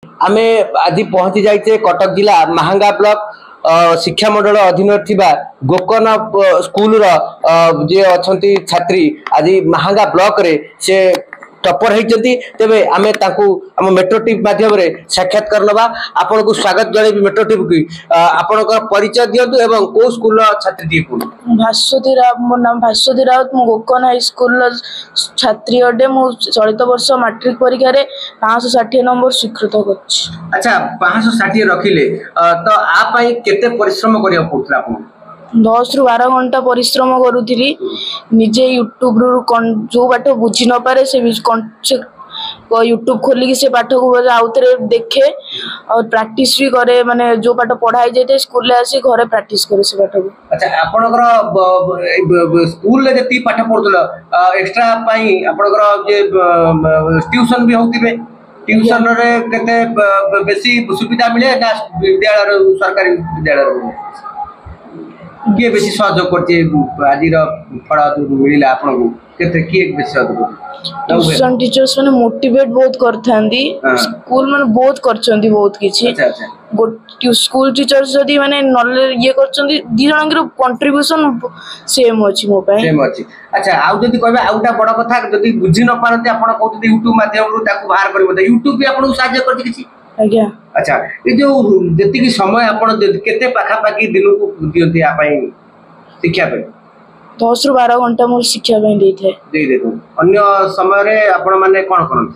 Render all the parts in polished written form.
आमे आज पहुंची जाइए कटक जिला महांगा ब्लॉक शिक्षा मंडल अधीन थिबा गोकर्ण स्कूल जे अच्छी छात्री आज महांगा ब्लॉक रे से टपर होती तेरे आमे आम मेट्रो टीम माध्यम साक्षात्कार नवा आपण को स्वागत जन मेट्रो टीम की आपण परिचय दिंतु एवं को स्कूल छात्री भास्वती राउत मो नाम भास्वती राउत मु गोकर्ण हाई स्कूल छात्री अटे मु चलित वर्ष मैट्रिक परीक्षा रे 560 नंबर स्वीकृत कर। अच्छा 560 रखिले तो आप केते परिश्रम करिया पड़तला आपण 10 रु 12 घंटा परिश्रम करूली निजे यूट्यूब जो पाठ बुझी न पारे से यूट्यूब खोलिकी से पाठ को आउ थे देखे और प्रैक्टिस भी करे माने जो पाठ पढ़ाई जाए स्कूल आसी घरे प्रैक्टिस करे से पाठ को। अच्छा आपनकर स्कूल रे जति पाठ पढुतल एक्स्ट्रा पई आपनकर जे ट्यूशन भी होतिबे ट्यूशन रे केते बेसी सुविधा मिले ना विद्यालय सरकारी विद्यालय किए बेसी सहयोग करते आज फल मिलला आपन को केते किए बेसी सहयोग ट्यूशन टीचर्स माने मोटिवेट बहुत करथांदी स्कूल माने बहुत करचंदी बहुत किछि। अच्छा स्कूल टीचर्स जदी माने नॉलेज ये करचंदी दी जण के कंट्रीब्यूशन सेम अछि मो पय सेम अछि। अच्छा आउ जदी कहबे आउटा बड़ कथा जदी बुझी न पारते आपण कहते यूट्यूब माध्यम रु ताकू बाहर करबो यूट्यूब भी आपण सहायता करती किछि आज्ञा। अच्छा ये जो जति की समय आपण केते पाखा पाकी दिन को दियंती आ पई शिक्षा पे 10 रु 12 घंटा मो शिक्षा पे दे दे अन्य समय रे आपण माने कोन करन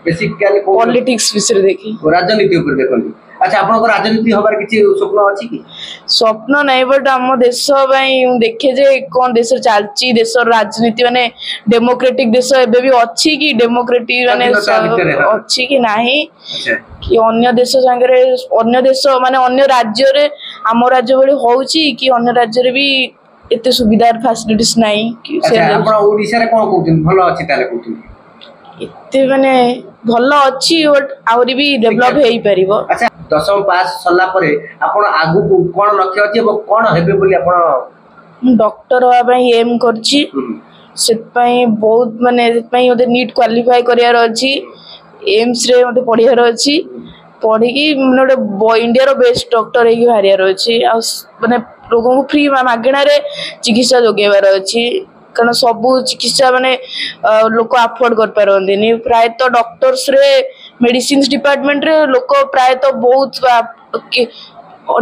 बेसिकली पॉलिटिक्स विषय देखि राजनीति ऊपर देखंती। अच्छा आपण को राजनीति होबार किछि स्वप्न अछि कि स्वप्न नै बट हम देश पई देखे जे कोन देश चलची देश राजनीति माने डेमोक्रेटिक देश एबे भी अछि कि डेमोक्रेटिक माने अछि कि नाही कि अन्य देश संगे अन्य देश माने अन्य राज्य रे हम राज्य भली होउची कि अन्य राज्य रे भी एते सुविधा फैसिलिटीज नाही कि से आपण ओडिसा रे कोन कहउथिन भलो अछि ताले कहउथिन एते माने भलो अछि बट आउरी भी डेवलप हेई परिबो। अच्छा 10वीं पास सल्ला परे आपण आगु को कोन लक्ष्य अछि एबो कोन हेबे बोली आपण डॉक्टर होआ पई एम करछि सेत पई बहुत माने सेत पई ओदे नीट क्वालीफाई करियार अछि एम्स रे मते पढियार अछि पढ़ी की माने इंडिया रो बेस्ट डॉक्टर हेई हारियार अछि आ माने लोगों को फ्री मागणा रे चिकित्सा जोगेबार अछि कारण सब चिकित्सा माने लोक अफोर्ड कर पारंदिनी प्राय तो डॉक्टर्स रे मेडिसिन डिपार्टमेंट रे लोक प्राय तो बहुत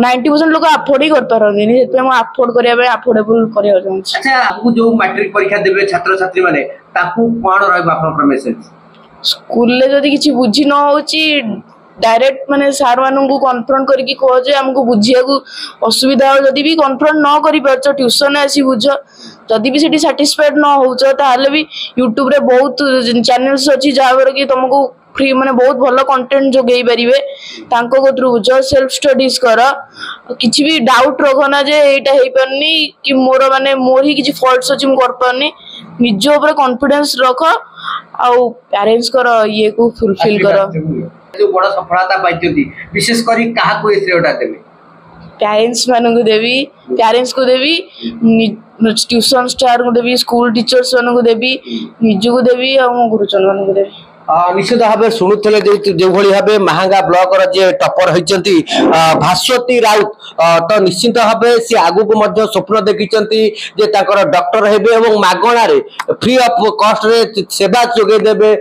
90% लोक अफोर्ड ही कर पारंदिनी सेते हम अफोर्ड करिया बे अफोर्डेबल करिया चाहछि। अच्छा आपको जो मैट्रिक परीक्षा देबे छात्र छात्री माने ताकू कोन रहबा आपन मैसेज स्कूल ले जदी किछि बुझी न होची डायरेक्ट माने सार मानन को कन्फ्रंट करके कह जे हमको बुझिया को असुविधा हो जदी भी कन्फ्रंट न करि परछ ट्यूशन आसी बुझ जदी भी सेठी सैटिस्फाइड न होउछ ताले भी यूट्यूब रे बहुत चैनल्स अछि जावर कि तुमको फ्री माने बहुत भलो कंटेंट जोगेई परिबे तांको को थ्रू बुझ सेल्फ स्टडीज कर किछि भी डाउट रखना जे एटा हेई परनी कि मोर माने मोर ही किछि फॉल्ट्स अछि म कर परनी निज ऊपर कॉन्फिडेंस रख आ पेरेंट्स कर ये को फुलफिल कर जो बड़ा सफलता पाइछथि विशेष करी काहा को श्रेयटा देबे पेरेंट्स मानन को देबी पेरेंट्स को देबी ट्यूशन स्टार को देबी स्कूल टीचर्स मानन को देबी निज को देबी आ गुरुजन मानन को देबी। निश्चित भाव शुणुले जो भाव महांगा ब्लॉक जे टपर होती भास्वती राउत तो निश्चित भाव सी आगु को स्वप्न देखी डॉक्टर हेबे और मागणार फ्री ऑफ कॉस्ट रे सेवा जोगे देबे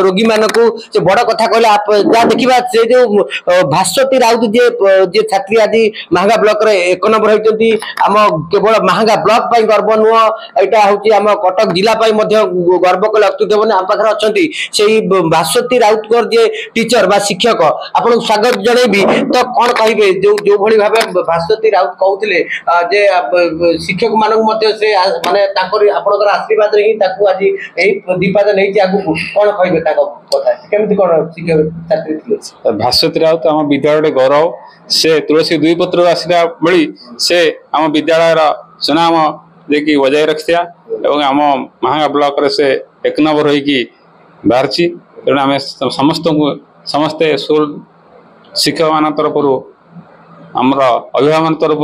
रोगी मानक से बड़ कथा कहले आप जा देखिबा से जो भास्वती राउत जे छात्री आज महांगा ब्लॉक रे 1 नंबर होती आम केवल महांगा ब्लॉक पाई गर्व नुह यहाँ हूँ आम कटक जिला गर्व कले अत्युत होनी आम पाखे अच्छा से भास्वती राउतकर जे टीचर बा शिक्षक आपन स्वागत जणैबी तो कोन कहिबे जो भली भाबे भास्वती राउत कहउतले जे शिक्षक मानक मध्ये से माने ताकर आपनकर आशीर्वाद रे ही ताकू आज एही दीपाद नै जे आगु कोन कहिबे ताको कथा केमिति कोन शिक्षक छात्री थिले भास्वती राउत हम विद्यालय गौरव से तुलसी दुई पत्र आसिला बळी से हम विद्यालय रा सुनाम देखि बजाय रखिया एवं हम महांगा ब्लॉक रे से 1 नंबर होई की बाहरची तेणु आम समस्त समस्ते स्कूल शिक्षक मान तरफ आमर अभिभावक तरफ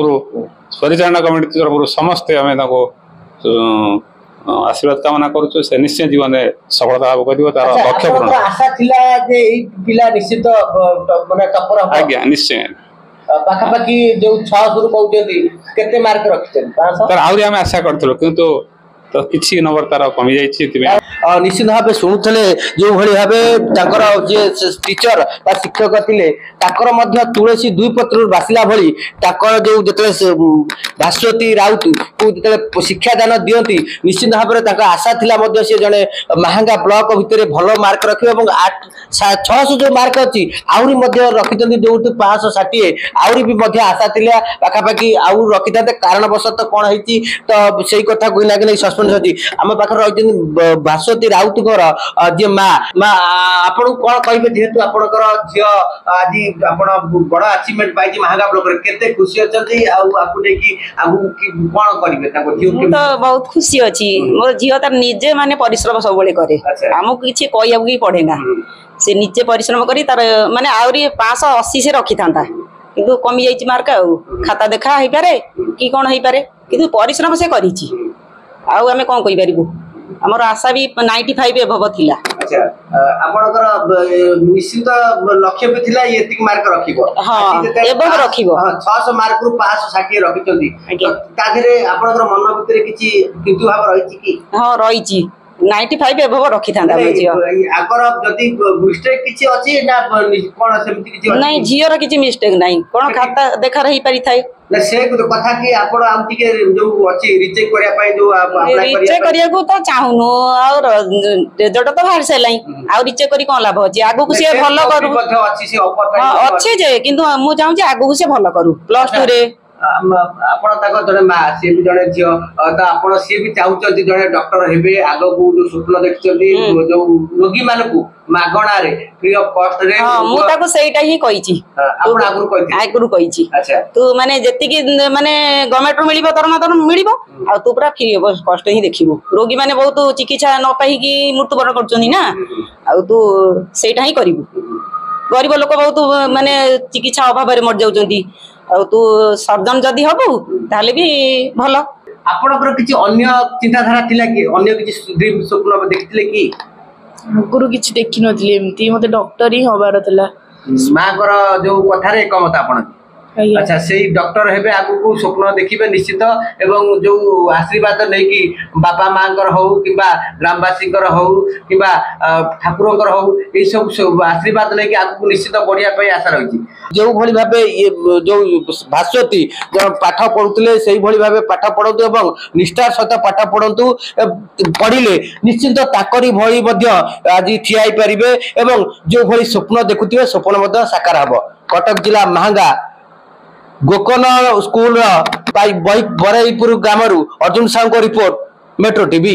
परिचालना कमिटी तरफ समस्ते आम आशीर्वाद कामना करूँ से निश्चय जीवन में सफलता लाभ कर तार लक्ष्य पूर्ण आशा थिला जे एई पिला निश्चित माने टपर हो आज्ञा निश्चय पाखापाखि जो 600 रु कहउछंती केते मार्क रखिछन 500 तार आउरी हम आशा करथलो किंतु तो किछि नंबर तार कमी जाइछि तिबे निश्चित भाव शुणुले जो भली भाव जे टीचर बा शिक्षक थिले ताकर मध्य तुलसी दुई पत्र बासिला भली ताकर जो जतले भास्वती राउत को जतले शिक्षा दान दियंती निश्चित भाव ताका आशा थिला मध्य से जने महांगा ब्लॉक भितरे भलो मार्क रखियो एवं 600 जो मार्क अछि आउरी मध्य रखितंती जो 560 आउरी भी मध्य आशा थिला पाखापाखि आउ रखिताते कारण बसत कोन हैछि तो सेही कथा कोइना कि सस्पेंड अछि हम पाखर रहितन भास्वती राउत जे माँ आपण कौन कहे जेहेतु आपणकर झी आज आप बड़ अचिवमेंट पाई महांगा ब्लॉक केते खुशी अच्छी कौन करेंगे तो बहुत खुशी अच्छी मोर झी तार निजे माने परिश्रम सब करे आमको किसी कहू पड़े ना से निजे परिश्रम करी तार माने आउरी 580 से रखी था किंतु कमी जाइए मार्क खाता देखा हो पारे कि कौन हो पारे किंतु परिश्रम से करी आउ आमे कौन कहि परिबु हमर आशा भी 95 एभव थिला अच्छा आपनकर निश्चित लक्ष्य भी थिला एतिक मार्क रखिबो हां एभव रखिबो 600 मार्क रु 560 रखिचंदी ताधरे आपनकर मन भितरे किछि किंतु भाव रहिछि कि हां रहिछि 95 एभव रखि थांदा जियो आकर जदी मिस्टेक किछि अछि ना कोन सेमति किछि अछि नहीं जियो र किछि मिस्टेक नहीं कोन खाता देखा रही पारि थाय ना से कथा कि आपण आम टिके जो अछि रिचेक करिया पय जो अप्लाई करिया को तो चाहुनो और रिजल्ट तो बाहर सेलाई आ रिचेक करी कोन लाभ अछि आगु को से भलो करू अछि से ऑफर अछि जे किंतु मु चाहू जे आगु को से भलो करू प्लस 2 रे आपण ताको जने मा से भी जने झियो त आपण से भी चाहउचंती जने डॉक्टर हेबे आगो को जो स्वप्न देखचंती जो रोगी मानकु मागणा रे फ्री ऑफ कॉस्ट रे हां मु ताको सेटा ही कहिची आपण आगुरु कहिची अच्छा तू माने जति की माने गवर्नमेंट रो मिलिबो दरमा दर मिलिबो आ तू पूरा फ्री ऑफ कॉस्ट ही देखिबो रोगी माने बहुत चिकित्सा न पाई की मृत्युवरण करचोनी ना आ तू सेटा ही करिबो गरीब लोक बहुत माने चिकित्सा अभाव रे मर जाउचंती तू सर्जन जदि हबु ताले भी भलो आपनकर किछि अन्य चिंताधारा थिला कि अन्य किछि ड्रीम स्वप्न देखथिले कि गुरु किछि देखि नथिले एमती मते डॉक्टर ही होबार थला मां कर जो कथा रे एकमत आपन अच्छा से डॉक्टर हेबे आगु को स्वप्न देखिबे निश्चित एवं जो आशीर्वाद नै कि बापा मां कर हो किबा ग्रामवासी कर हो किबा ठाकुर कर हो ए सब आशीर्वाद नै कि आगु को निश्चित बढ़िया पय आशा रहिछि जो भली भाबे जो भास्वती जो पाठ पढुतले सेही भली भाबे पाठ पढौतु एवं निष्ठार सहित पाठ पढंतु पढिले निश्चित ताकरी भली मध्य आज ठियाई परिबे एवं जो भली स्वप्न देखुतिबे स्वप्न मध्य साकार हबो कटक जिला महांगा गोकर्ण स्कूल बरईपुर ग्रामरू अर्जुन साहू को रिपोर्ट मेट्रो टीवी।